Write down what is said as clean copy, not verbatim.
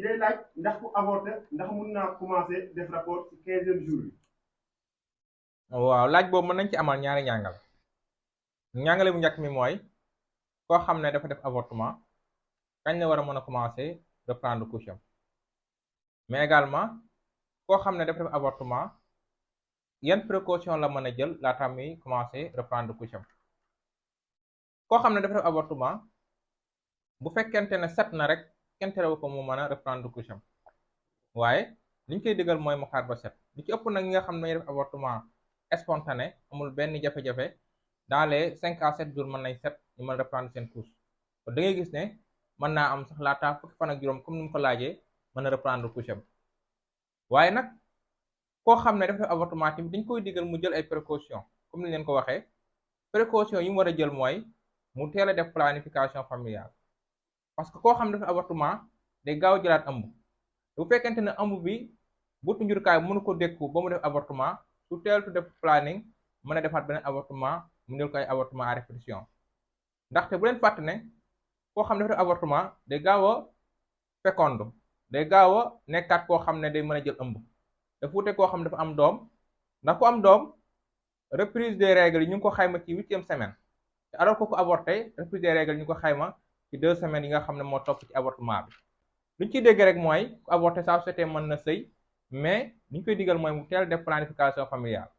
day laaj ndax ku avorté ndax mun naa commencer def rapport ci 15e jour bi. waaw laaj boobu mën nañ ci amal ñaari njàngale bu njëkk mi mooy koo xam ne dafa def avortement kañ la war a mën a commencer reprendre couche am mais également koo xam ne dafa def avortement yan précaution la mën a jël laata muy commencer reprendre couche am koo xam ne dafa def avortement bu fekkente ne set na rek kenn terewu ko mu mën a reprendre couche am waaye liñ koy digal mooy mu xaar ba set li ci ëpp nag ñi nga xam ne dañuy def avortement spontané amul benn jafe-jafe dans les 5 à 7 jours mën nañ set ñu mën a reprendre seen couche kon da ngay gis ne mën naa am sax laata fukki fan ak juróom comme ni mu ko laajee mën a reprendre couche am waaye nag koo xam ne dafa def avortement tamit dañ koy digal mu jël ay précaution comme ni leen ko waxee précaution yi mu war a jël mooy mu teel a def planification familiale parce que koo xam ne dafa avortement day gaaw jëlaat ëmb bu fekkente ne ëmb bi butu njurukaay mënu ko dékku ba mu def avortement su teeltu def planning mën a defaat beneen avortement mu ndel ko ay avortement à répétition ndaxte bu leen fàtte ne koo xam ne dafa def avortement day gaaw a féconde day gaaw a nekkaat koo xam ne day mën a jël ëmb dafa wute koo xam ne dafa am doom ndax ku am doom reprise des règles yi ñu ngi ko xayma ci 8e semaine te alors que ku avorté reprise des règles ñu ngi ko xayma ci 2 semaines yi nga xam ne moo topp ci avortement bi luñ ciy dégg rek mooy ku avorté saa su setee mën na sëy mais liñ koy digal mooy mu teel def planification familiale